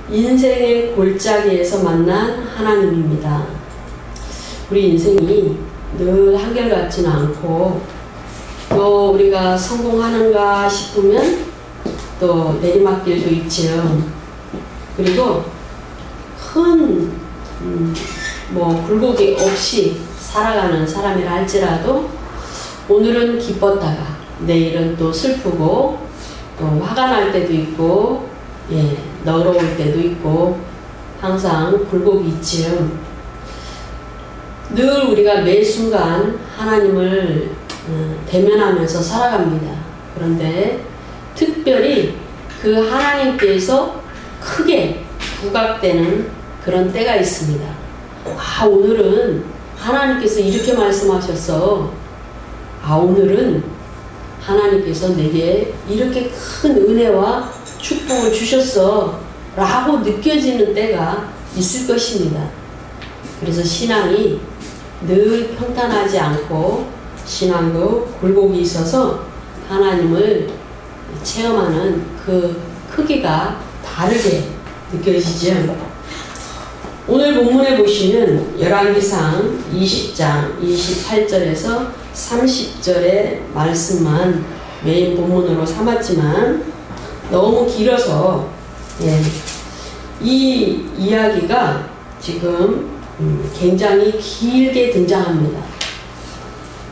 인생의 골짜기에서 만난 하나님입니다. 우리 인생이 늘 한결같지는 않고 또 우리가 성공하는가 싶으면 또 내리막길도 있죠. 그리고 큰 굴곡이 없이 살아가는 사람이라 할지라도 오늘은 기뻤다가 내일은 또 슬프고 또 화가 날 때도 있고 너러울 때도 있고 항상 굴곡이 있지요. 늘 우리가 매 순간 하나님을 대면하면서 살아갑니다. 그런데 특별히 그 하나님께서 크게 부각되는 그런 때가 있습니다. 오늘은 하나님께서 이렇게 말씀하셨어. 오늘은 하나님께서 내게 이렇게 큰 은혜와 축복을 주셨어 라고 느껴지는 때가 있을 것입니다. 그래서 신앙이 늘 평탄하지 않고 신앙도 굴곡이 있어서 하나님을 체험하는 그 크기가 다르게 느껴지죠. 오늘 본문에 보시면 열왕기상 20장 28절에서 30절의 말씀만 메인 본문으로 삼았지만 너무 길어서 이 이야기가 지금 굉장히 길게 등장합니다.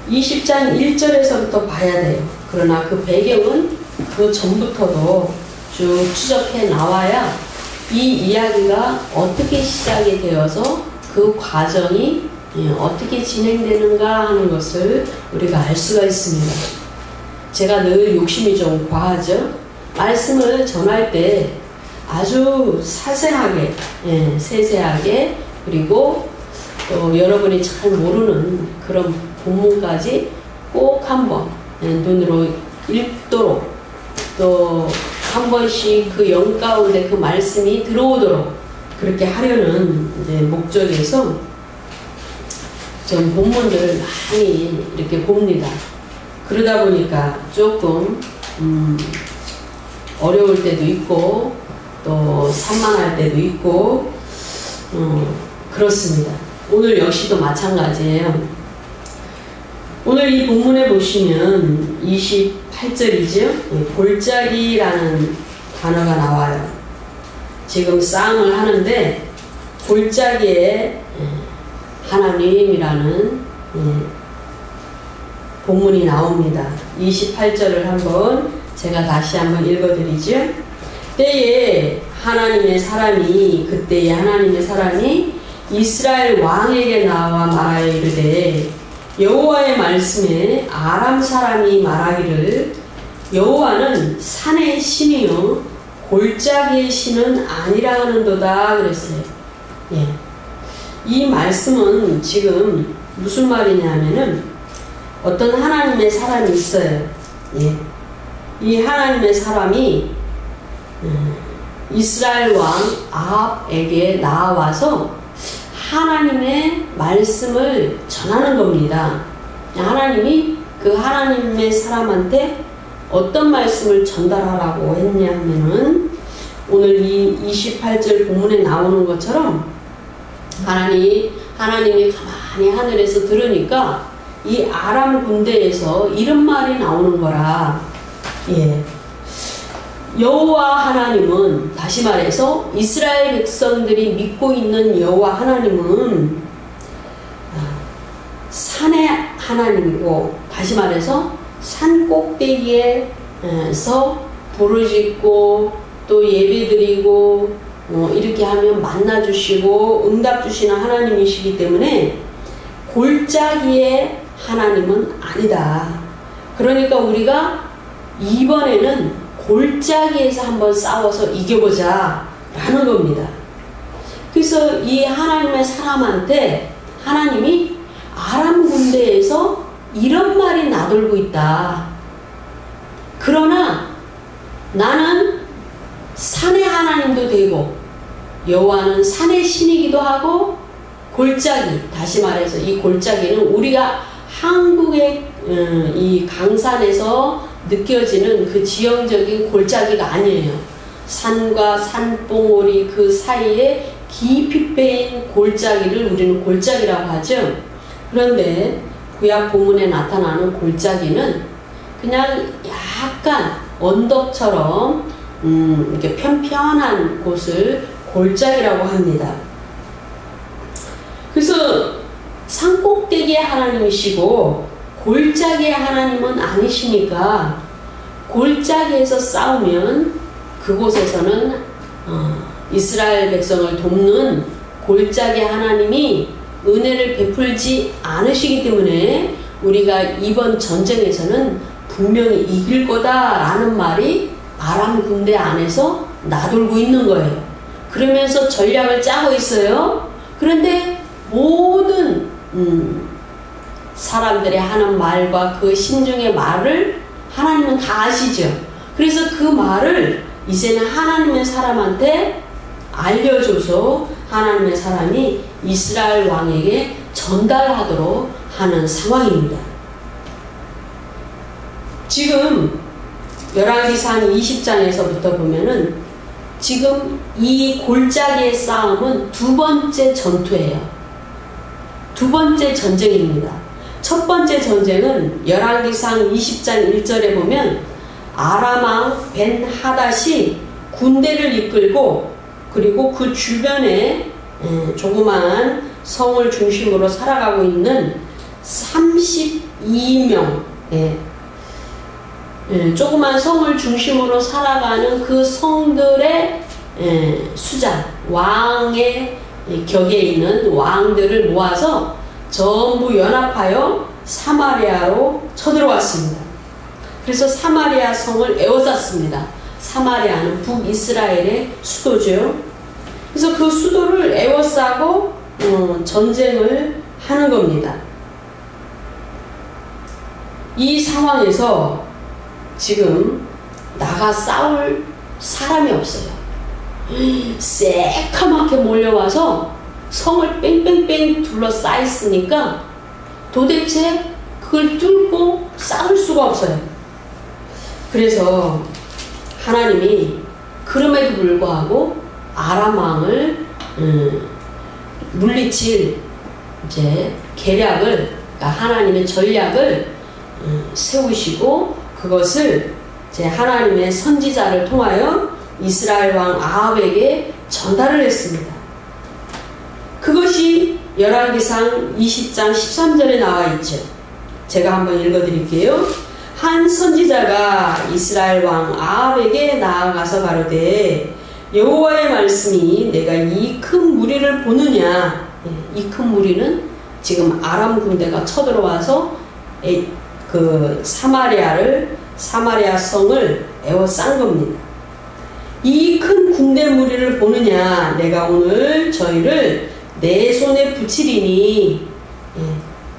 20장 1절에서부터 봐야 돼요. 그러나 그 배경은 그 전부터도 쭉 추적해 나와야 이 이야기가 어떻게 시작이 되어서 그 과정이 어떻게 진행되는가 하는 것을 우리가 알 수가 있습니다. 제가 늘 욕심이 좀 과하죠. 말씀을 전할 때 아주 자세하게, 세세하게, 그리고 또 여러분이 잘 모르는 그런 본문까지 꼭 한번 눈으로 읽도록 또 한 번씩 그 영 가운데 그 말씀이 들어오도록 그렇게 하려는 목적에서 전 본문들을 많이 이렇게 봅니다. 그러다 보니까 조금 어려울 때도 있고 또 산만할 때도 있고 그렇습니다. 오늘 역시도 마찬가지예요. 오늘 이 본문에 보시면 28절이죠. 골짜기라는 단어가 나와요. 지금 싸움을 하는데 골짜기에 하나님이라는 본문이 나옵니다. 28절을 한번 제가 다시 한번 읽어드리죠. 그때에 하나님의 사람이 이스라엘 왕에게 나와 말하여 이르되 여호와의 말씀에 아람 사람이 말하기를 여호와는 산의 신이요 골짜기의 신은 아니라 하는도다 그랬어요. 이 말씀은 지금 무슨 말이냐면은 어떤 하나님의 사람이 있어요. 이 하나님의 사람이 이스라엘 왕 아합에게 나와서 하나님의 말씀을 전하는 겁니다. 하나님이 그 하나님의 사람한테 어떤 말씀을 전달하라고 했냐 하면은 오늘 이 28절 본문에 나오는 것처럼 하나님이 가만히 하늘에서 들으니까 이 아람 군대에서 이런 말이 나오는 거라. 여호와 하나님은, 다시 말해서 이스라엘 백성들이 믿고 있는 여호와 하나님은 산의 하나님이고, 다시 말해서 산 꼭대기에서 부르짖고 또 예배드리고 이렇게 하면 만나주시고 응답주시는 하나님이시기 때문에 골짜기의 하나님은 아니다. 그러니까 우리가 이번에는 골짜기에서 한번 싸워서 이겨보자 라는 겁니다. 그래서 이 하나님의 사람한테 하나님이 아람 군대에서 이런 말이 나돌고 있다. 그러나 나는 산의 하나님도 되고 여호와는 산의 신이기도 하고 골짜기, 다시 말해서 이 골짜기는 우리가 한국의 이 강산에서 느껴지는 그 지형적인 골짜기가 아니에요. 산과 산봉우리 그 사이에 깊이 패인 골짜기를 우리는 골짜기라고 하죠. 그런데 구약 본문에 나타나는 골짜기는 그냥 약간 언덕처럼 이렇게 편편한 곳을 골짜기라고 합니다. 그래서 산꼭대기의 하나님이시고 골짜기의 하나님은 아니시니까 골짜기에서 싸우면 그곳에서는 이스라엘 백성을 돕는 골짜기의 하나님이 은혜를 베풀지 않으시기 때문에 우리가 이번 전쟁에서는 분명히 이길 거다라는 말이 아람 군대 안에서 나돌고 있는 거예요. 그러면서 전략을 짜고 있어요. 그런데 모든 사람들의 하는 말과 그 심중의 말을 하나님은 다 아시죠. 그래서 그 말을 이제는 하나님의 사람한테 알려줘서 하나님의 사람이 이스라엘 왕에게 전달하도록 하는 상황입니다. 지금 열왕기상 20장에서부터 보면은 지금 이 골짜기의 싸움은 두 번째 전투예요. 두 번째 전쟁입니다. 첫 번째 전쟁은 열왕기상 20장 1절에 보면 아람왕 벤하닷이 군대를 이끌고 그리고 그 주변에 조그마한 성을 중심으로 살아가고 있는 32명 조그만 성을 중심으로 살아가는 그 성들의 수장, 왕의 격에 있는 왕들을 모아서 전부 연합하여 사마리아로 쳐들어왔습니다. 그래서 사마리아 성을 에워쌌습니다. 사마리아는 북이스라엘의 수도죠. 그래서 그 수도를 에워싸고 전쟁을 하는 겁니다. 이 상황에서 지금 나가 싸울 사람이 없어요. 새카맣게 몰려와서 성을 뺑뺑뺑 둘러싸였으니까 도대체 그걸 뚫고 싸울 수가 없어요. 그래서 하나님이 그럼에도 불구하고 아람 왕을 물리칠 이제 계략을, 그러니까 하나님의 전략을 세우시고 그것을 이제 하나님의 선지자를 통하여 이스라엘 왕 아합에게 전달을 했습니다. 그것이 열왕기상 20장 13절에 나와 있죠. 제가 한번 읽어드릴게요. 한 선지자가 이스라엘 왕 아합에게 나아가서 가로되 여호와의 말씀이 내가 이 큰 무리를 보느냐. 이 큰 무리는 지금 아람 군대가 쳐들어와서 그 사마리아 성을 에워싼 겁니다. 이 큰 군대 무리를 보느냐. 내가 오늘 저희를 내 손에 붙이리니.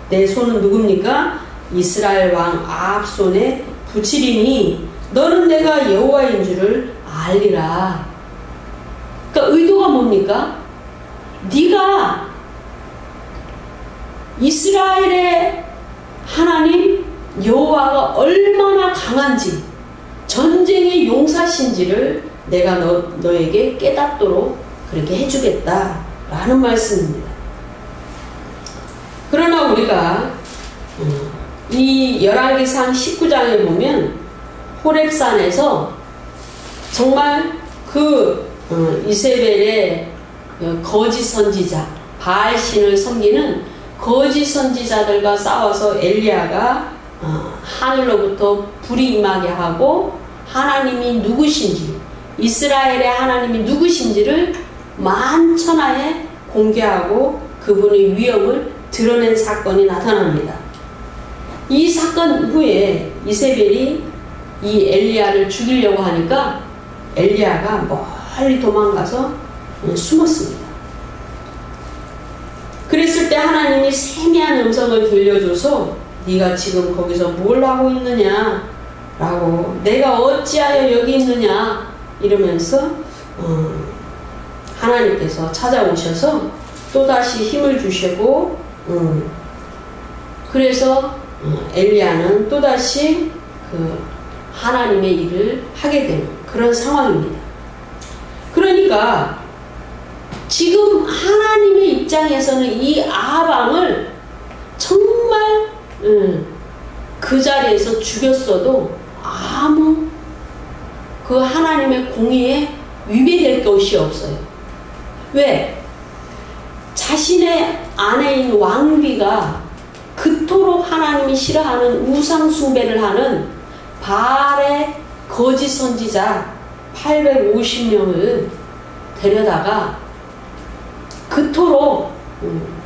내 손은 누굽니까? 이스라엘 왕 아합 손에 붙이리니 너는 내가 여호와인 줄을 알리라. 그러니까 의도가 뭡니까? 네가 이스라엘의 하나님 여호와가 얼마나 강한지, 전쟁의 용사신지를 내가 너에게 깨닫도록 그렇게 해주겠다라는 말씀입니다. 그러나 우리가 이 열왕기상 19장에 보면 호렙산에서 정말 그 이세벨의 거짓 선지자, 바알신을 섬기는 거짓 선지자들과 싸워서 엘리야가 하늘로부터 불이 임하게 하고 하나님이 누구신지, 이스라엘의 하나님이 누구신지를 만천하에 공개하고 그분의 위엄을 드러낸 사건이 나타납니다. 이 사건 후에 이세벨이 이 엘리야를 죽이려고 하니까 엘리야가 멀리 도망가서 숨었습니다. 그랬을 때 하나님이 세미한 음성을 들려줘서 네가 지금 거기서 뭘 하고 있느냐 라고, 내가 어찌하여 여기 있느냐 이러면서 하나님께서 찾아오셔서 또다시 힘을 주시고 그래서 엘리야는 또다시 그 하나님의 일을 하게 되는 그런 상황입니다. 그러니까 지금 하나님의 입장에서는 이 아합 왕을 정말 그 자리에서 죽였어도 아무 그 하나님의 공의에 위배될 것이 없어요. 왜? 자신의 아내인 왕비가 그토록 하나님이 싫어하는 우상 숭배를 하는 바알의 거짓 선지자 850명을 데려다가 그토록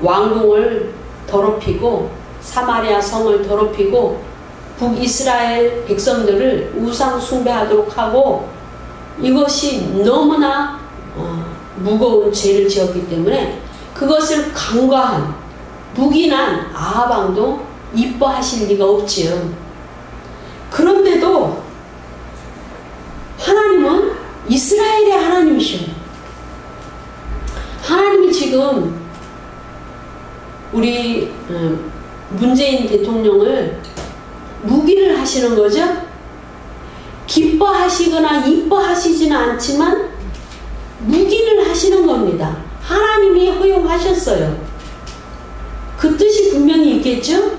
왕궁을 더럽히고 사마리아 성을 더럽히고 북이스라엘 백성들을 우상 숭배하도록 하고 이것이 너무나 무거운 죄를 지었기 때문에 그것을 간과한 묵인한 아합 왕도 이뻐하실 리가 없지요. 그런데도 하나님은 이스라엘의 하나님이시오. 하나님이 지금 우리 문재인 대통령을 묵인을 하시는 거죠. 기뻐하시거나 이뻐하시지는 않지만 묵인을 하시는 겁니다. 하나님이 허용하셨어요. 그 뜻이 분명히 있겠죠?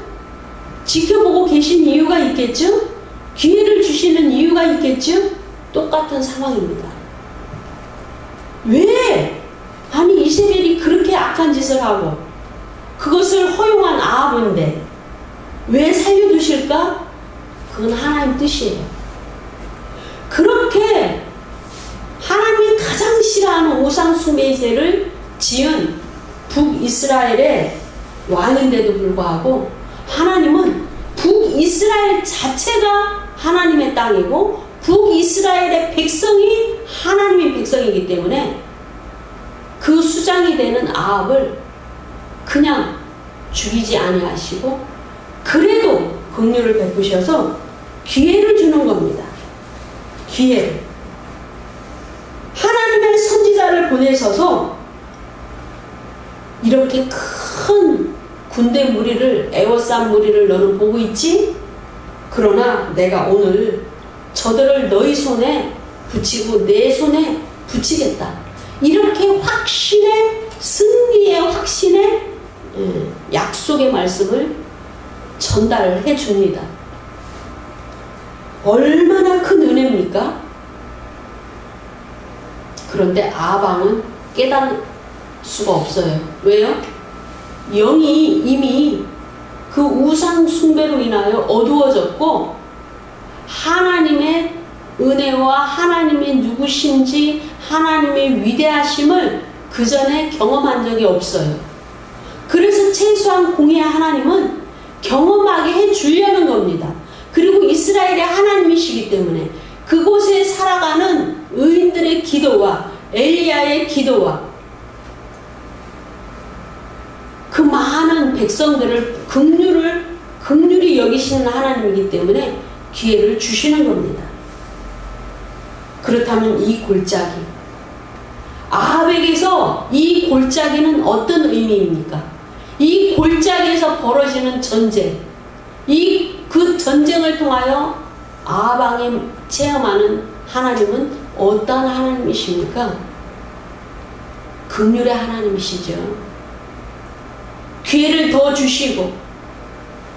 지켜보고 계신 이유가 있겠죠? 기회를 주시는 이유가 있겠죠? 똑같은 상황입니다. 왜? 아니 이세벨이 그렇게 악한 짓을 하고 그것을 허용한 아합인데 왜 살려두실까? 그건 하나님 뜻이에요. 그렇게 하나님이 가장 싫어하는 우상 숭배의 죄를 지은 북이스라엘의 왕인데도 불구하고 하나님은 북이스라엘 자체가 하나님의 땅이고 북이스라엘의 백성이 하나님의 백성이기 때문에 그 수장이 되는 아합을 그냥 죽이지 아니하시고 그래도 긍휼을 베푸셔서 기회를 주는 겁니다. 기회를. 하나님의 선지자를 보내셔서 이렇게 큰 군대 무리를 에워싼 무리를 너는 보고 있지? 그러나 내가 오늘 저들을 너희 손에 붙이고 내 손에 붙이겠다. 이렇게 확신의 승리의 확신의 약속의 말씀을 전달해 줍니다. 얼마나 큰 은혜입니까? 그런데 아합 왕은 깨달을 수가 없어요. 왜요? 영이 이미 그 우상 숭배로 인하여 어두워졌고 하나님의 은혜와 하나님의 누구신지 하나님의 위대하심을 그 전에 경험한 적이 없어요. 그래서 최소한 공의의 하나님은 경험하게 해주려는 겁니다. 그리고 이스라엘의 하나님이시기 때문에 그곳에 살아가는 의인들의 기도와 엘리야의 기도와 그 많은 백성들을 긍휼히 여기시는 하나님이기 때문에 기회를 주시는 겁니다. 그렇다면 이 골짜기 아합에게서 이 골짜기는 어떤 의미입니까? 이 골짜기에서 벌어지는 전쟁 그 전쟁을 통하여 아합 왕이 체험하는 하나님은 어떤 하나님이십니까? 긍휼의 하나님이시죠. 기회를 더 주시고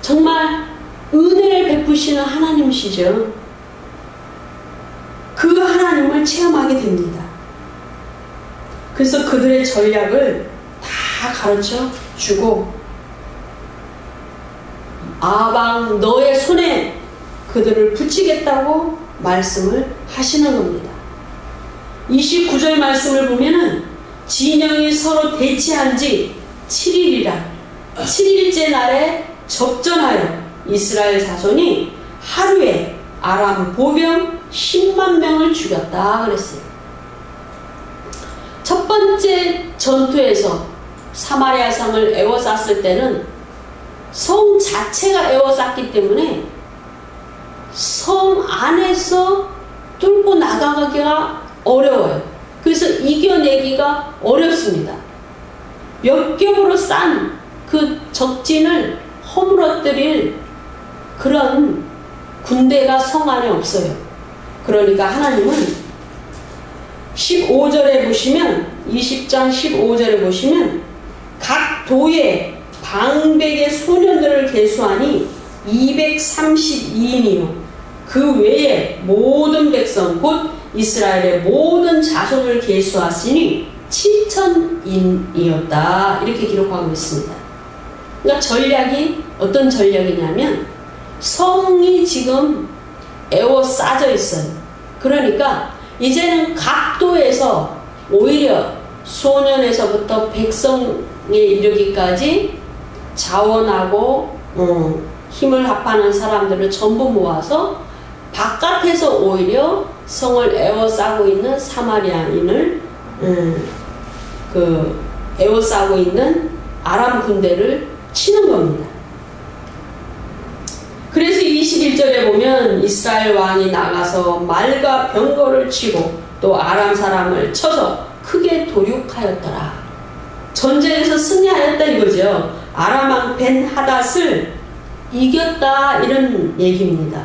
정말 은혜를 베푸시는 하나님이시죠. 그 하나님을 체험하게 됩니다. 그래서 그들의 전략을 다 가르쳐 주고 아합 왕 너의 손에 그들을 붙이겠다고 말씀을 하시는 겁니다. 29절 말씀을 보면은 진영이 서로 대치한 지 7일이라 7일째 날에 접전하여 이스라엘 자손이 하루에 아람 보병 10만 명을 죽였다 그랬어요. 첫 번째 전투에서 사마리아 성을 에워쌌을 때는 성 자체가 에워쌌기 때문에 성 안에서 뚫고 나가기가 어려워요. 그래서 이겨내기가 어렵습니다. 몇 겹으로 싼 그 적진을 허물어뜨릴 그런 군대가 성 안에 없어요. 그러니까 하나님은 15절에 보시면 20장 15절에 보시면 각 도의 방백의 소년들을 계수하니 232인이요 그 외에 모든 백성 곧 이스라엘의 모든 자손을 계수하시니 7,000인이었다 이렇게 기록하고 있습니다. 그러니까 전략이 어떤 전략이냐면 성이 지금 에워싸져 있어요. 그러니까 이제는 각 도에서 오히려 소년에서부터 백성에 이르기까지 자원하고 힘을 합하는 사람들을 전부 모아서 바깥에서 오히려 성을 에워싸고 있는 사마리아인을 에워싸고 있는 아람 군대를 치는 겁니다. 그래서 21절에 보면 이스라엘 왕이 나가서 말과 병거를 치고 또 아람 사람을 쳐서 크게 도륙하였더라. 전쟁에서 승리하였다 이거죠. 아람 왕 벤하닷을 이겼다 이런 얘기입니다.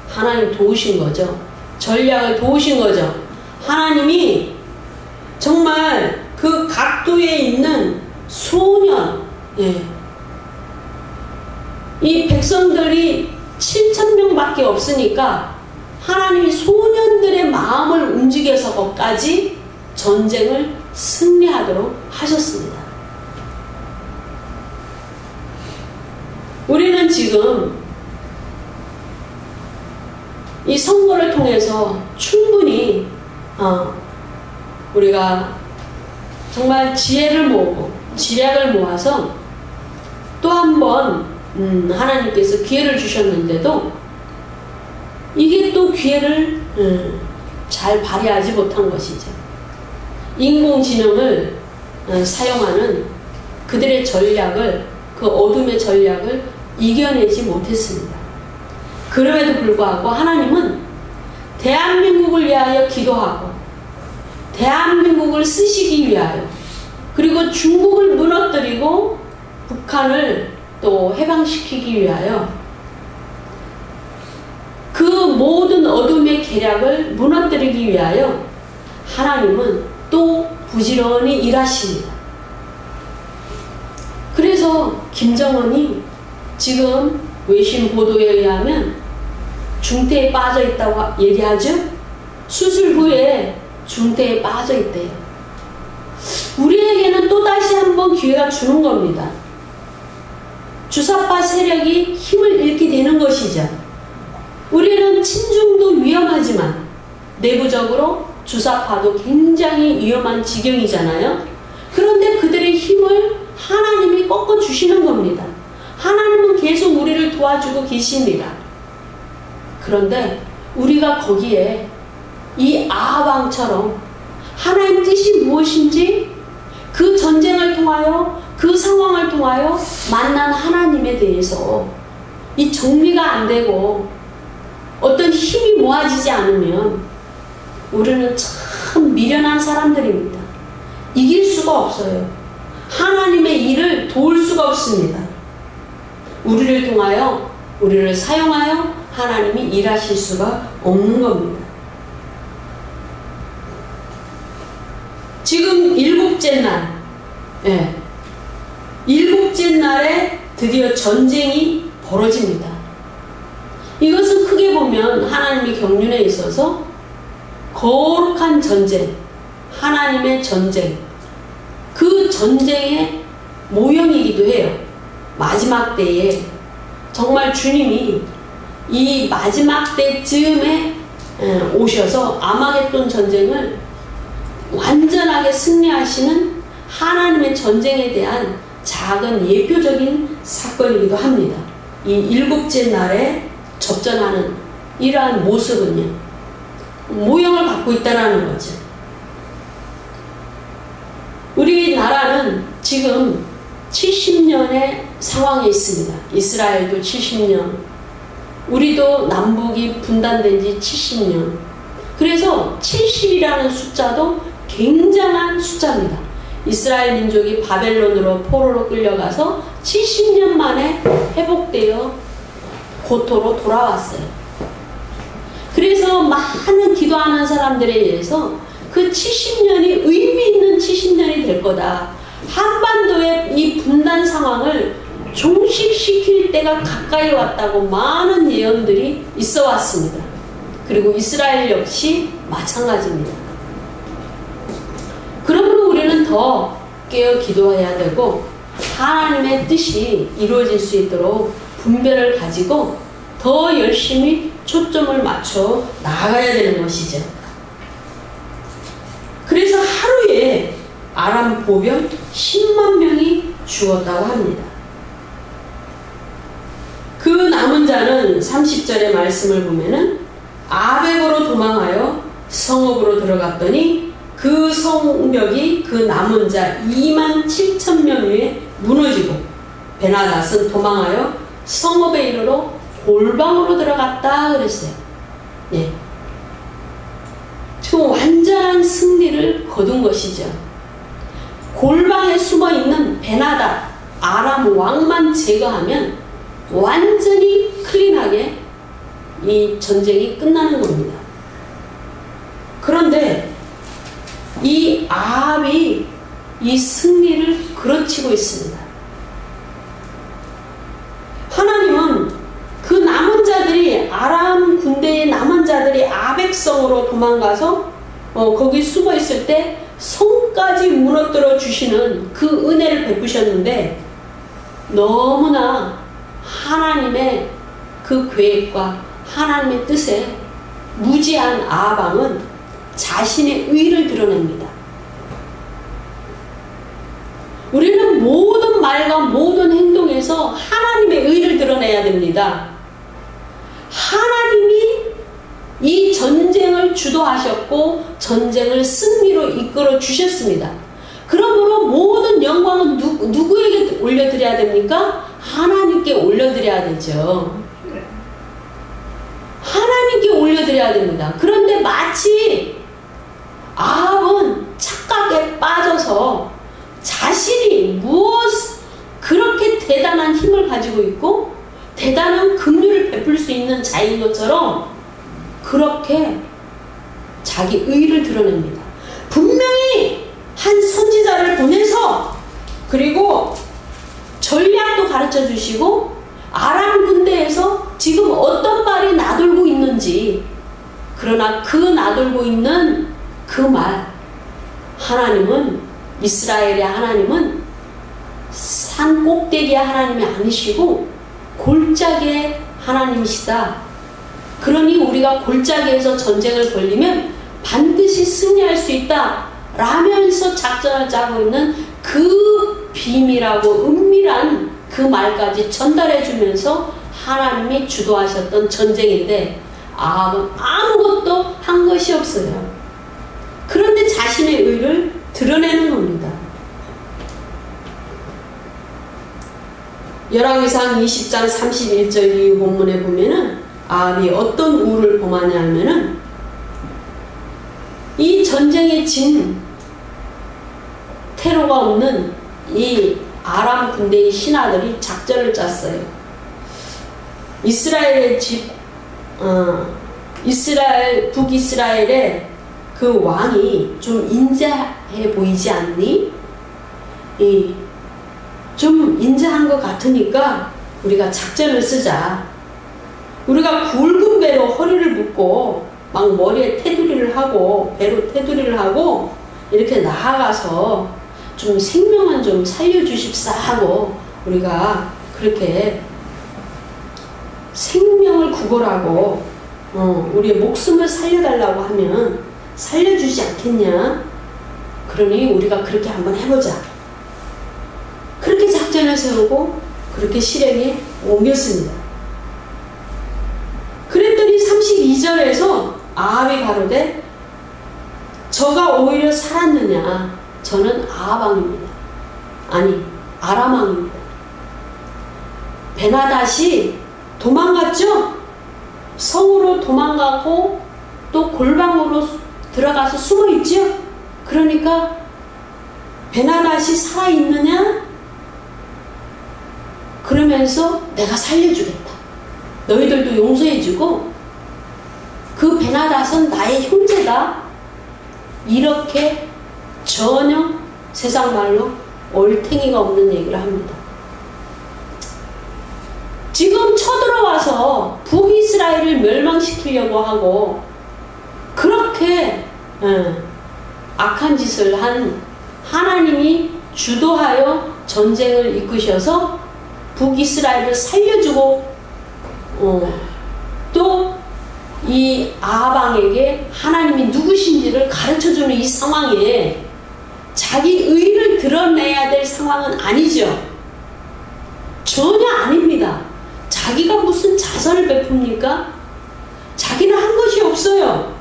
하나님 도우신 거죠. 전략을 도우신 거죠. 하나님이 정말 그 각도에 있는 소년, 이 백성들이 7,000명밖에 없으니까 하나님이 소년들의 마음을 움직여서까지 전쟁을 승리하도록 하셨습니다. 우리는 지금 이 선거를 통해서 충분히 우리가 정말 지혜를 모으고 지략을 모아서 또 한 번 하나님께서 기회를 주셨는데도 이게 또 기회를 잘 발휘하지 못한 것이죠. 인공지능을 사용하는 그들의 전략을 그 어둠의 전략을 이겨내지 못했습니다. 그럼에도 불구하고 하나님은 대한민국을 위하여 기도하고 대한민국을 쓰시기 위하여 그리고 중국을 무너뜨리고 북한을 또 해방시키기 위하여 그 모든 어둠의 계략을 무너뜨리기 위하여 하나님은 또 부지런히 일하십니다. 그래서 김정은이 지금 외신 보도에 의하면 중태에 빠져 있다고 얘기하죠. 수술 후에 중태에 빠져 있대요. 우리에게는 또다시 한번 기회가 주는 겁니다. 주사파 세력이 힘을 잃게 되는 것이죠. 우리는 친중도 위험하지만 내부적으로 주사파도 굉장히 위험한 지경이잖아요. 그런데 그들의 힘을 하나님이 꺾어주시는 겁니다. 하나님은 계속 우리를 도와주고 계십니다. 그런데 우리가 거기에 이 아합왕처럼 하나님 뜻이 무엇인지 그 전쟁을 통하여 그 상황을 통하여 만난 하나님에 대해서 이 정리가 안 되고 어떤 힘이 모아지지 않으면 우리는 참 미련한 사람들입니다. 이길 수가 없어요. 하나님의 일을 도울 수가 없습니다. 우리를 통하여 우리를 사용하여 하나님이 일하실 수가 없는 겁니다. 지금 일곱째 날, 일곱째 날에 드디어 전쟁이 벌어집니다. 이것은 크게 보면 하나님이 경륜에 있어서 거룩한 전쟁, 하나님의 전쟁, 그 전쟁의 모형이기도 해요. 마지막 때에 정말 주님이 이 마지막 때쯤에 오셔서 아마겟돈 전쟁을 완전하게 승리하시는 하나님의 전쟁에 대한 작은 예표적인 사건이기도 합니다. 이 일곱째 날에 접전하는 이러한 모습은요, 모형을 갖고 있다는 거죠. 우리나라는 지금 70년의 상황에 있습니다. 이스라엘도 70년, 우리도 남북이 분단된 지 70년. 그래서 70이라는 숫자도 굉장한 숫자입니다. 이스라엘 민족이 바벨론으로 포로로 끌려가서 70년 만에 회복되어 고토로 돌아왔어요. 그래서 많은 기도하는 사람들에 의해서 그 70년이 의미 있는 70년이 될 거다. 한반도의 이 분단 상황을 종식시킬 때가 가까이 왔다고 많은 예언들이 있어 왔습니다. 그리고 이스라엘 역시 마찬가지입니다. 그러므로 우리는 더 깨어 기도해야 되고 하나님의 뜻이 이루어질 수 있도록 분별을 가지고 더 열심히 초점을 맞춰 나아가야 되는 것이죠. 그래서 하루에 아람 보병 10만 명이 죽었다고 합니다. 그 남은 자는 30절의 말씀을 보면은 아벡으로 도망하여 성읍으로 들어갔더니 그 성벽이 그 남은 자 2만 7천 명 위에 무너지고 베나닷은 도망하여 성읍에 이르러 골방으로 들어갔다 그랬어요. 예. 지금 완전한 승리를 거둔 것이죠. 골방에 숨어있는 베나닷 아람 왕만 제거하면 완전히 클린하게 이 전쟁이 끝나는 겁니다. 그런데 이 아합이 이 승리를 그르치고 있습니다. 하나님은 그 남은 자들이 아람 군대의 남은 자들이 아벡성으로 도망가서 거기 숨어 있을 때 성까지 무너뜨려 주시는 그 은혜를 베푸셨는데 너무나 하나님의 그 계획과 하나님의 뜻에 무지한 아합은 자신의 의를 드러냅니다. 우리는 모든 말과 모든 행동에서 하나님의 의를 드러내야 됩니다. 하나님이 이 전쟁을 주도하셨고 전쟁을 승리로 이끌어 주셨습니다. 그러므로 모든 영광은 누구에게 올려드려야 됩니까? 하나님께 올려드려야 되죠. 하나님께 올려드려야 됩니다. 그런데 마치 아합은 착각에 빠져서 자신이 무엇 그렇게 대단한 힘을 가지고 있고 대단한 긍휼을 베풀 수 있는 자인 것처럼 그렇게 자기 의를 드러냅니다. 분명히 한 선지자를 보내서 그리고 전략도 가르쳐 주시고 아람 군대에서 지금 어떤 말이 나돌고 있는지 그러나 그 나돌고 있는 그 말 하나님은 이스라엘의 하나님은 산 꼭대기의 하나님이 아니시고 골짜기의 하나님이시다. 그러니 우리가 골짜기에서 전쟁을 벌리면 반드시 승리할 수 있다 라면서 작전을 짜고 있는 그 비밀하고 은밀한 그 말까지 전달해 주면서 하나님이 주도하셨던 전쟁인데 아합은 아무것도 한 것이 없어요. 그런데 자신의 의를 드러내는 겁니다. 열왕기상 20장 31절 이 본문에 보면은 아합이 어떤 우를 범하냐 하면은 이 전쟁에 진 테러가 없는 이 아람 군대의 신하들이 작전을 짰어요. 이스라엘의 북이스라엘의 그 왕이 좀 인자해 보이지 않니? 좀 인자한 것 같으니까 우리가 작전을 쓰자. 우리가 굵은 배로 허리를 묶고 막 머리에 테두리를 하고 배로 테두리를 하고 이렇게 나아가서 좀 생명은 좀 살려주십사 하고 우리가 그렇게 생명을 구걸하고 우리의 목숨을 살려달라고 하면 살려주지 않겠냐? 그러니 우리가 그렇게 한번 해보자. 그렇게 작전을 세우고 그렇게 실행에 옮겼습니다. 그랬더니 32절에서 아합이 가로되 저가 오히려 살았느냐? 저는 아합 왕입니다. 아니 아람 왕입니다. 베나닷이 도망갔죠? 성으로 도망가고 또 골방으로 들어가서 숨어있죠? 그러니까 베나닷이 살아있느냐? 그러면서 내가 살려주겠다. 너희들도 용서해주고 그 베나닷은 나의 형제다. 이렇게 전혀 세상 말로 얼탱이가 없는 얘기를 합니다. 지금 쳐들어와서 북이스라엘을 멸망시키려고 하고 그렇게 악한 짓을 한 하나님이 주도하여 전쟁을 이끄셔서 북이스라엘을 살려주고 또 이 아합왕에게 하나님이 누구신지를 가르쳐주는 이 상황에 자기 의를 드러내야 될 상황은 아니죠. 전혀 아닙니다. 자기가 무슨 자선을 베풉니까? 자기는 한 것이 없어요.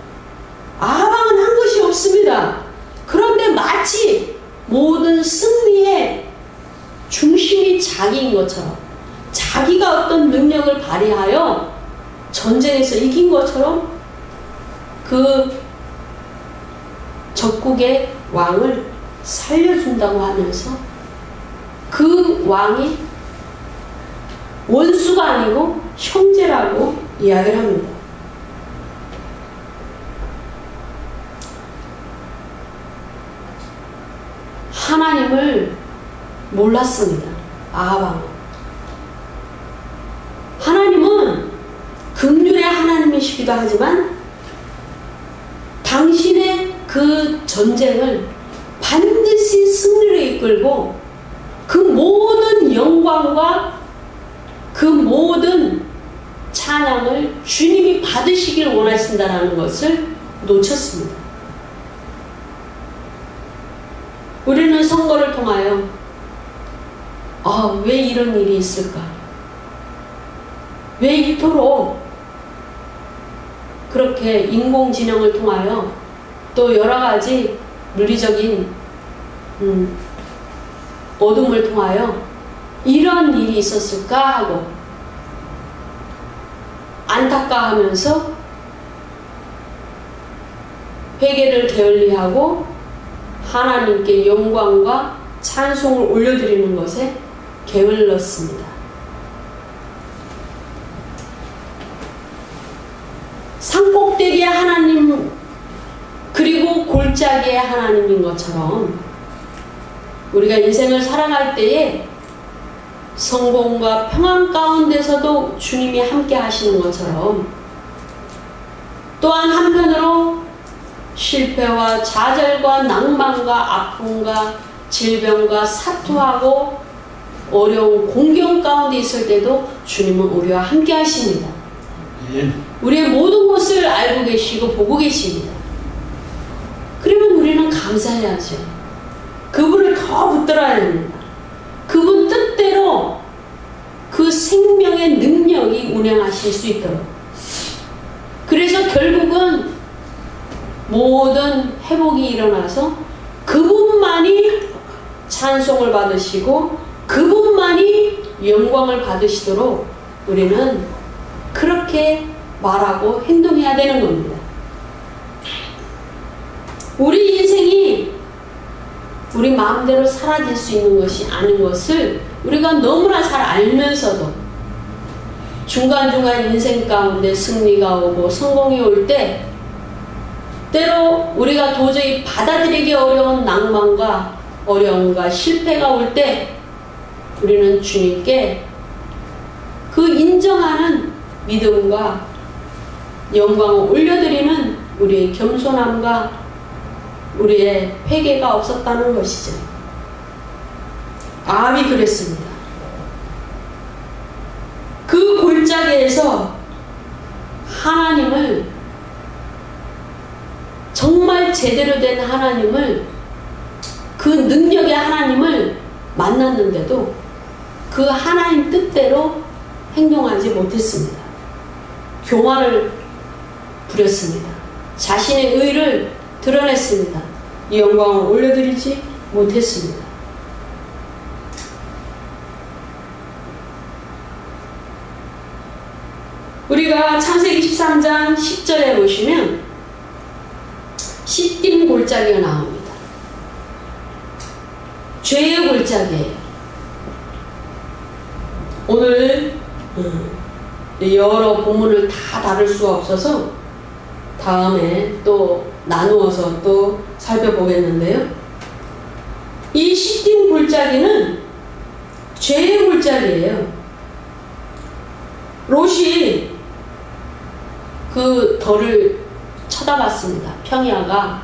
아합왕은 한 것이 없습니다. 그런데 마치 모든 승리의 중심이 자기인 것처럼, 자기가 어떤 능력을 발휘하여 전쟁에서 이긴 것처럼 그 적국의 왕을 살려준다고 하면서 그 왕이 원수가 아니고 형제라고 이야기를 합니다. 하나님을 몰랐습니다. 아합왕은. 하나님은 긍휼의 하나님이시기도 하지만 당신의 그 전쟁을 반드시 승리로 이끌고 그 모든 영광과 그 모든 찬양을 주님이 받으시길 원하신다는 것을 놓쳤습니다. 우리는 선거를 통하여 왜 이런 일이 있을까? 왜 이토록 그렇게 인공지능을 통하여 또 여러가지 물리적인 어둠을 통하여 이런 일이 있었을까 하고 안타까워하면서 회개를 게을리하고 하나님께 영광과 찬송을 올려드리는 것에 게을렀습니다. 산꼭대기의 하나님 그리고 골짜기의 하나님인 것처럼 우리가 인생을 살아갈 때에 성공과 평안 가운데서도 주님이 함께 하시는 것처럼 또한 한편으로 실패와 좌절과 낭만과 아픔과 질병과 사투하고 어려운 공경 가운데 있을 때도 주님은 우리와 함께 하십니다. 우리의 모든 것을 알고 계시고 보고 계십니다. 그러면 우리는 감사해야죠. 그분을 더 붙들어야 됩니다. 그분 뜻대로 그 생명의 능력이 운행하실 수 있도록. 그래서 결국은 모든 회복이 일어나서 그분만이 찬송을 받으시고 그분만이 영광을 받으시도록 우리는 그렇게 말하고 행동해야 되는 겁니다. 우리 인생이 우리 마음대로 사라질 수 있는 것이 아닌 것을 우리가 너무나 잘 알면서도 중간중간 인생 가운데 승리가 오고 성공이 올 때 때로 우리가 도저히 받아들이기 어려운 낭만과 어려움과 실패가 올 때 우리는 주님께 그 인정하는 믿음과 영광을 올려드리는 우리의 겸손함과 우리의 회개가 없었다는 것이죠. 아합이 그랬습니다. 그 골짜기에서 하나님을 정말 제대로 된 하나님을 그 능력의 하나님을 만났는데도 그 하나님 뜻대로 행동하지 못했습니다. 교만을 부렸습니다. 자신의 의를 드러냈습니다. 이 영광을 올려드리지 못했습니다. 우리가 창세기 13장 10절에 보시면 시딤 골짜기가 나옵니다. 죄의 골짜기예요. 오늘 여러 본문을 다 다룰 수가 없어서 다음에 또 나누어서 또 살펴보겠는데요. 이 시딤 골짜기는 죄의 골짜기예요. 롯이 그 덜을 쳐다봤습니다. 평야가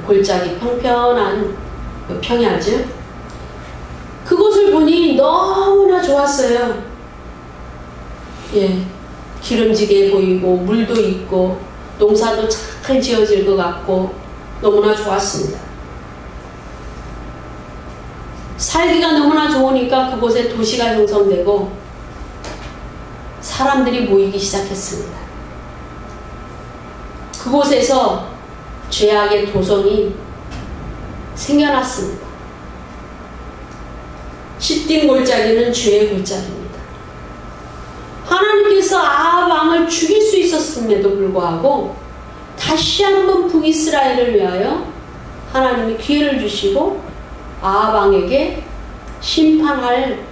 골짜기 평평한 그 평야죠. 그곳을 보니 너무나 좋았어요. 예, 기름지게 보이고 물도 있고 농사도 잘 지어질 것 같고 너무나 좋았습니다. 살기가 너무나 좋으니까 그곳에 도시가 형성되고 사람들이 모이기 시작했습니다. 그곳에서 죄악의 도성이 생겨났습니다. 시딤 골짜기는 죄의 골짜기입니다. 하나님께서 아합 왕을 죽일 수 있었음에도 불구하고 다시 한번 북이스라엘을 위하여 하나님이 기회를 주시고 아합 왕에게 심판할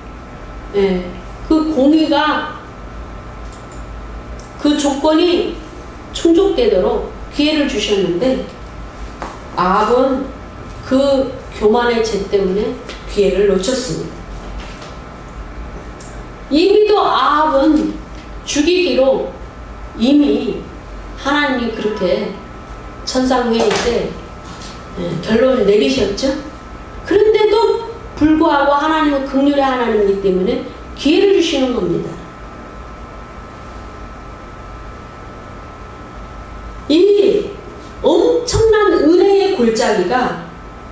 그 공의가 그 조건이 충족되도록 기회를 주셨는데 아합은 그 교만의 죄 때문에 기회를 놓쳤습니다. 이미도 아합은 죽이기로 이미 하나님이 그렇게 천상회의 때 결론을 내리셨죠. 그런데도 불구하고 하나님은 긍휼의 하나님이기 때문에 기회를 주시는 겁니다. 이 엄청난 은혜의 골짜기가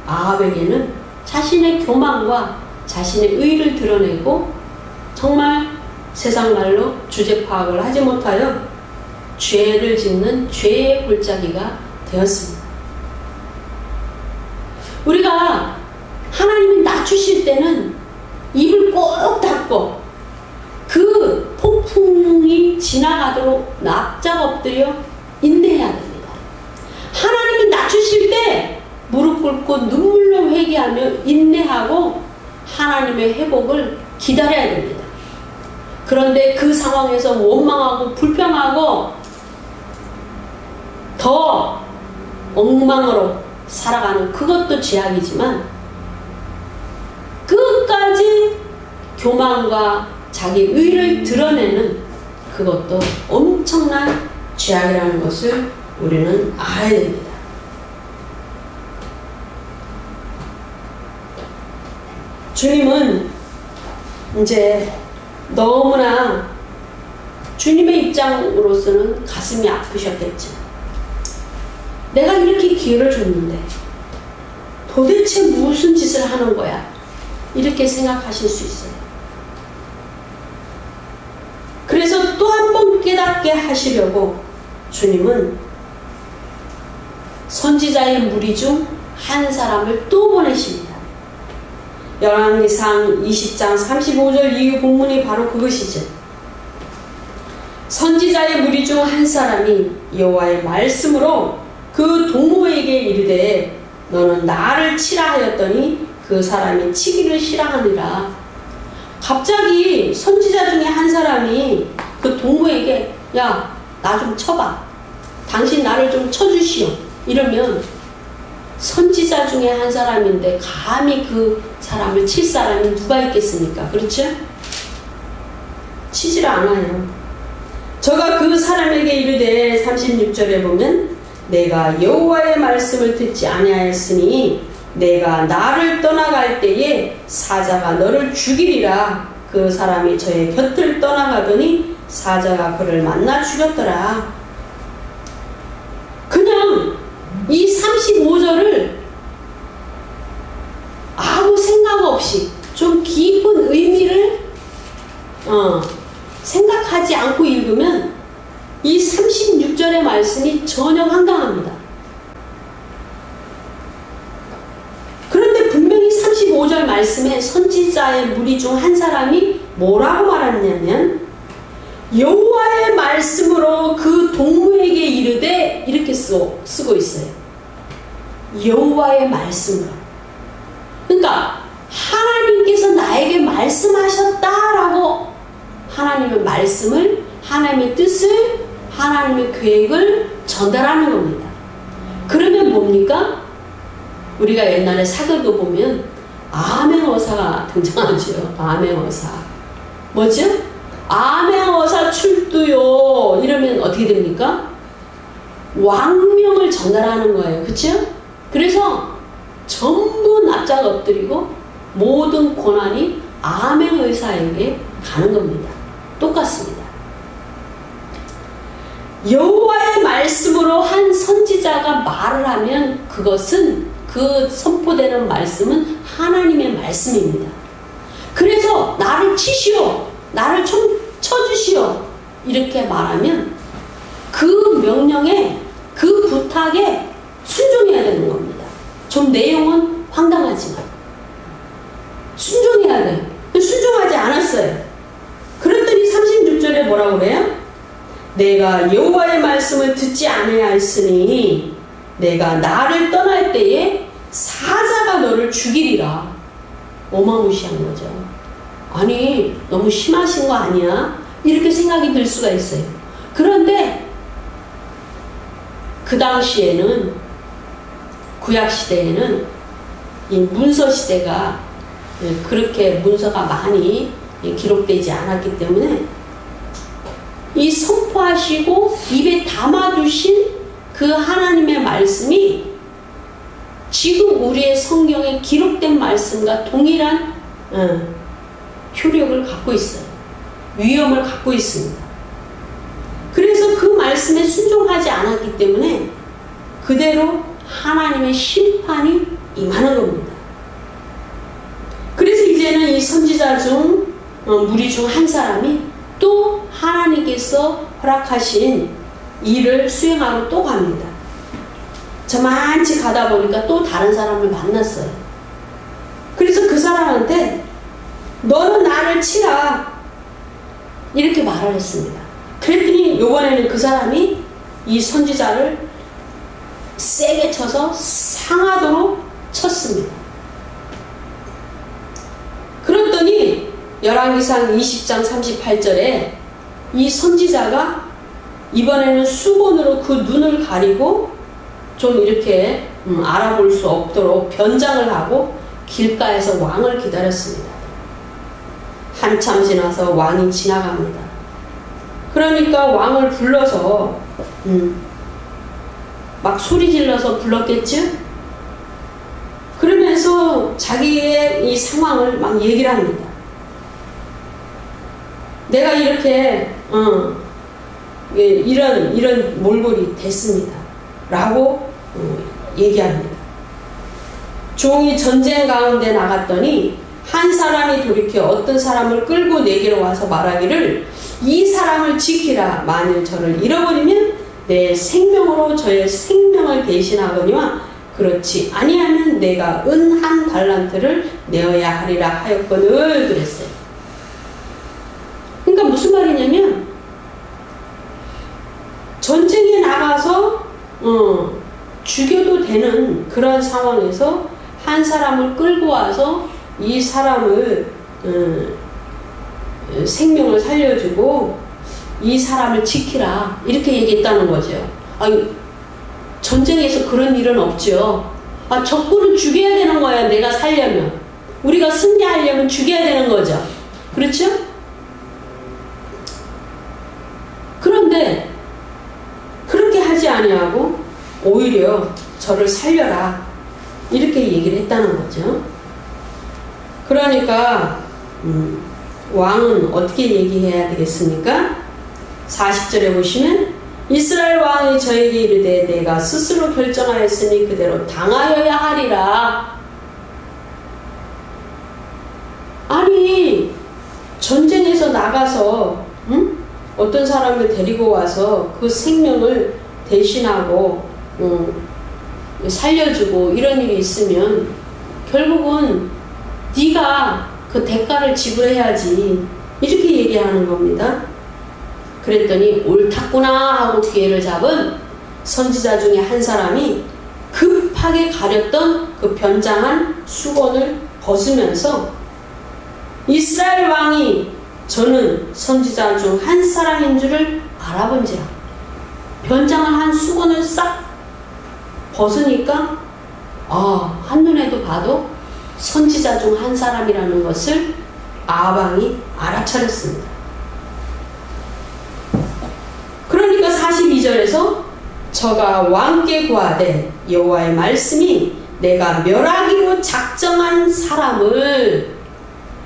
아합에게는 자신의 교만과 자신의 의를 드러내고 정말 세상 말로 주제 파악을 하지 못하여 죄를 짓는 죄의 골짜기가 되었습니다. 우리가 하나님이 낮추실 때는 입을 꼭 닫고 그 폭풍이 지나가도록 납작 엎드려 인내해야 됩니다. 하나님이 낮추실 때 무릎 꿇고 눈물로 회개하며 인내하고 하나님의 회복을 기다려야 됩니다. 그런데 그 상황에서 원망하고 불평하고 더 엉망으로 살아가는 그것도 죄악이지만 끝까지 교만과 자기 의를 드러내는 그것도 엄청난 죄악이라는 것을 우리는 알아야 됩니다. 주님은 이제 너무나 주님의 입장으로서는 가슴이 아프셨겠죠. 내가 이렇게 기회를 줬는데 도대체 무슨 짓을 하는 거야? 이렇게 생각하실 수 있어요. 그래서 또 한 번 깨닫게 하시려고 주님은 선지자의 무리 중 한 사람을 또 보내십니다. 열왕기상 20장 35절 이후 본문이 바로 그것이죠. 선지자의 무리 중 한 사람이 여호와의 말씀으로 그 동무에게 이르되 너는 나를 치라 하였더니 그 사람이 치기를 싫어하니라. 갑자기 선지자 중에 한 사람이 그 동무에게 야, 나 좀 쳐봐. 당신 나를 좀 쳐주시오. 이러면 선지자 중에 한 사람인데 감히 그 사람을 칠 사람이 누가 있겠습니까? 그렇죠? 치지를 않아요. 저가 그 사람에게 이르되 36절에 보면 내가 여호와의 말씀을 듣지 아니하였으니 내가 나를 떠나갈 때에 사자가 너를 죽이리라. 그 사람이 저의 곁을 떠나가더니 사자가 그를 만나 죽였더라. 그냥 이 35절을 아무 생각 없이 좀 깊은 의미를 생각하지 않고 읽으면 이 36절의 말씀이 전혀 황당합니다. 그런데 분명히 35절 말씀에 선지자의 무리 중 한 사람이 뭐라고 말했냐면 여호와의 말씀으로 그 동무에게 이르되 이렇게 쓰고 있어요. 여호와의 말씀으로. 그러니까 하나님께서 나에게 말씀하셨다라고 하나님의 말씀을, 하나님의 뜻을, 하나님의 계획을 전달하는 겁니다. 그러면 뭡니까? 우리가 옛날에 사극을 보면 암행어사가 등장하죠. 암행어사. 뭐죠? 암행어사 출두요. 이러면 어떻게 됩니까? 왕명을 전달하는 거예요. 그렇죠? 그래서 전부 납작 엎드리고 모든 권한이 암행의사에게 가는 겁니다. 똑같습니다. 여호와의 말씀으로 한 선지자가 말을 하면 그것은 그 선포되는 말씀은 하나님의 말씀입니다. 그래서 나를 치시오, 나를 좀 쳐주시오 이렇게 말하면 그 명령에 그 부탁에 순종해야 되는 겁니다. 좀 내용은 황당하지만 순종해야 돼요. 순종하지 않았어요. 그랬더니 36절에 뭐라고 그래요? 내가 여호와의 말씀을 듣지 아니하였으니 내가 나를 떠날 때에 사자가 너를 죽이리라. 어마무시한 거죠. 아니 너무 심하신 거 아니야? 이렇게 생각이 들 수가 있어요. 그런데 그 당시에는 구약시대에는 이 문서시대가 그렇게 문서가 많이 기록되지 않았기 때문에 이 선포하시고 입에 담아두신 그 하나님의 말씀이 지금 우리의 성경에 기록된 말씀과 동일한 효력을 갖고 있어요. 위엄을 갖고 있습니다. 그래서 그 말씀에 순종하지 않았기 때문에 그대로 하나님의 심판이 임하는 겁니다. 그래서 이제는 이 선지자 중 무리 중 한 사람이 또 하나님께서 허락하신 일을 수행하러 또 갑니다. 저만치 가다 보니까 또 다른 사람을 만났어요. 그래서 그 사람한테 너는 나를 치라 이렇게 말을 했습니다. 그랬더니 이번에는 그 사람이 이 선지자를 세게 쳐서 상하도록 쳤습니다. 그랬더니 열왕기상 20장 38절에 이 선지자가 이번에는 수건으로 그 눈을 가리고 좀 이렇게 알아볼 수 없도록 변장을 하고 길가에서 왕을 기다렸습니다. 한참 지나서 왕이 지나갑니다. 그러니까 왕을 불러서 막 소리 질러서 불렀겠죠? 그러면서 자기의 이 상황을 막 얘기를 합니다. 내가 이렇게 이런 몰골이 됐습니다. 라고 얘기합니다. 종이 전쟁 가운데 나갔더니 한 사람이 돌이켜 어떤 사람을 끌고 내게로 와서 말하기를 이 사람을 지키라. 만일 저를 잃어버리면 내 생명으로 저의 생명을 대신하거니와 그렇지 아니하면 내가 은 한 달란트를 내어야 하리라 하였거늘 그랬어요. 그러니까 무슨 말이냐면 전쟁에 나가서 죽여도 되는 그런 상황에서 한 사람을 끌고 와서 이 사람을 생명을 살려주고 이 사람을 지키라 이렇게 얘기했다는 거죠. 아니, 전쟁에서 그런 일은 없죠. 적군을 죽여야 되는 거야. 내가 살려면 우리가 승리하려면 죽여야 되는 거죠. 그렇죠? 그런데 그렇게 하지 아니하고 오히려 저를 살려라 이렇게 얘기를 했다는 거죠. 그러니까 왕은 어떻게 얘기해야 되겠습니까? 40절에 보시면 이스라엘 왕이 저에게 이르되 내가 스스로 결정하였으니 그대로 당하여야 하리라. 아니 전쟁에서 나가서 어떤 사람을 데리고 와서 그 생명을 대신하고 살려주고 이런 일이 있으면 결국은 네가 그 대가를 지불해야지 이렇게 얘기하는 겁니다. 그랬더니 옳았구나 하고 기회를 잡은 선지자 중에 한 사람이 급하게 가렸던 그 변장한 수건을 벗으면서 이스라엘 왕이 저는 선지자 중 한 사람인 줄을 알아본지라. 변장을 한 수건을 싹 벗으니까 한눈에도 봐도 선지자 중 한 사람이라는 것을 아방이 알아차렸습니다. 그러니까 42절에서 저가 왕께 구하되 여호와의 말씀이 내가 멸하기로 작정한 사람을,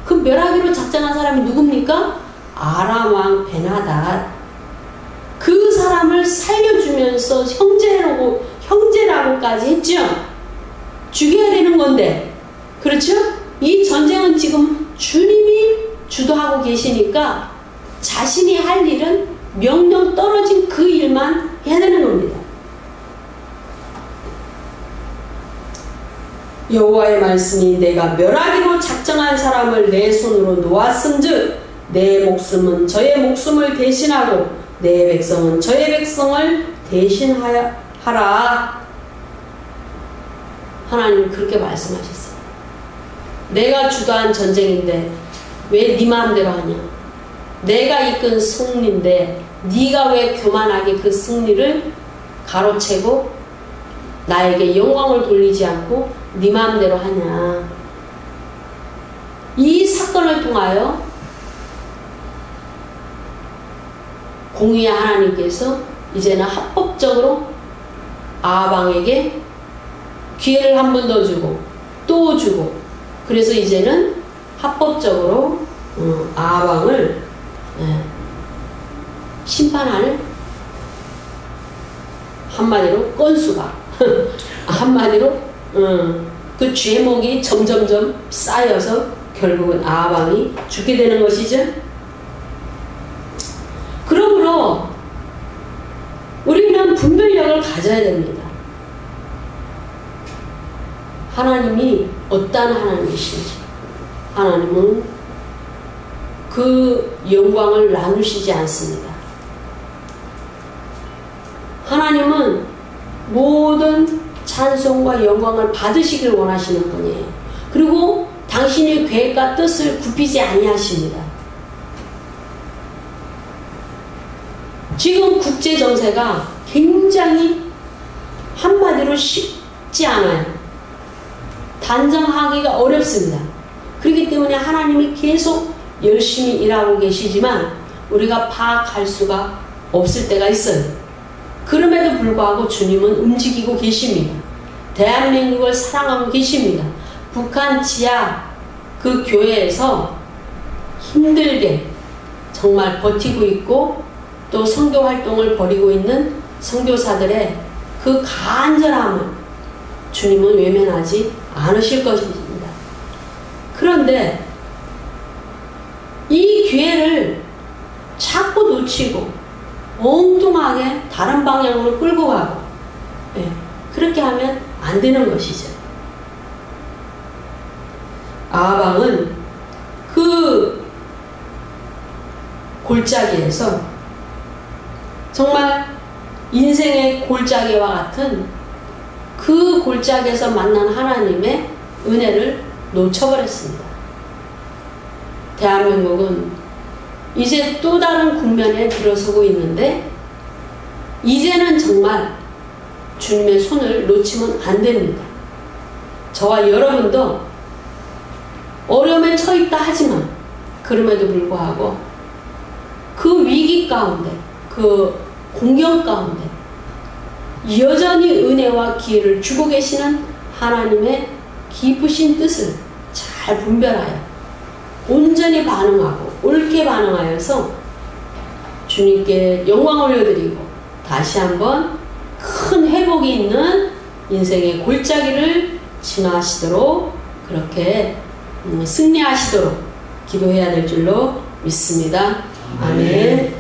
그 멸하기로 작정한 사람이 누굽니까? 아람 왕 베나닷, 그 사람을 살려주면서 형제라고까지 했죠. 죽여야 되는 건데, 그렇죠? 이 전쟁은 지금 주님이 주도하고 계시니까 자신이 할 일은 명령 떨어진 그 일만 해야 되는 겁니다. 여호와의 말씀이 내가 멸하기로 작정한 사람을 내 손으로 놓았은즉 내 목숨은 저의 목숨을 대신하고 내 백성은 저의 백성을 대신하라. 하나님 그렇게 말씀하셨어요. 내가 주도한 전쟁인데 왜 네 마음대로 하냐? 내가 이끈 승리인데 네가 왜 교만하게 그 승리를 가로채고 나에게 영광을 돌리지 않고 네 마음대로 하냐? 이 사건을 통하여 공의의 하나님께서 이제는 합법적으로 아방에게 기회를 한 번 더 주고 또 주고, 그래서 이제는 합법적으로 아방을 심판할, 한마디로 건수가 한마디로 그 죄목이 점점점 쌓여서 결국은 아방이 죽게 되는 것이죠. 그러므로 우리는 분별력을 가져야 됩니다. 하나님이 어떠한 하나님이신지, 하나님은 그 영광을 나누시지 않습니다. 하나님은 모든 찬송과 영광을 받으시길 원하시는 분이에요. 그리고 당신의 계획과 뜻을 굽히지 아니하십니다. 지금 국제정세가 굉장히 한마디로 쉽지 않아요. 단정하기가 어렵습니다. 그렇기 때문에 하나님이 계속 열심히 일하고 계시지만 우리가 파악할 수가 없을 때가 있어요. 그럼에도 불구하고 주님은 움직이고 계십니다. 대한민국을 사랑하고 계십니다. 북한 지하 그 교회에서 힘들게 정말 버티고 있고 또 선교 활동을 벌이고 있는 선교사들의 그 간절함을 주님은 외면하지 않으실 것입니다. 그런데 이 기회를 자꾸 놓치고 엉뚱하게 다른 방향으로 끌고 가고, 그렇게 하면 안 되는 것이죠. 아방은 그 골짜기에서 정말 인생의 골짜기와 같은 그 골짜기에서 만난 하나님의 은혜를 놓쳐버렸습니다. 대한민국은 이제 또 다른 국면에 들어서고 있는데 이제는 정말 주님의 손을 놓치면 안 됩니다. 저와 여러분도 어려움에 처했다 하지만 그럼에도 불구하고 그 위기 가운데, 그 공경 가운데 여전히 은혜와 기회를 주고 계시는 하나님의 깊으신 뜻을 잘 분별하여 온전히 반응하고 옳게 반응하여서 주님께 영광 올려드리고 다시 한번 큰 회복이 있는 인생의 골짜기를 지나시도록 그렇게 승리하시도록 기도해야 될 줄로 믿습니다. 아멘.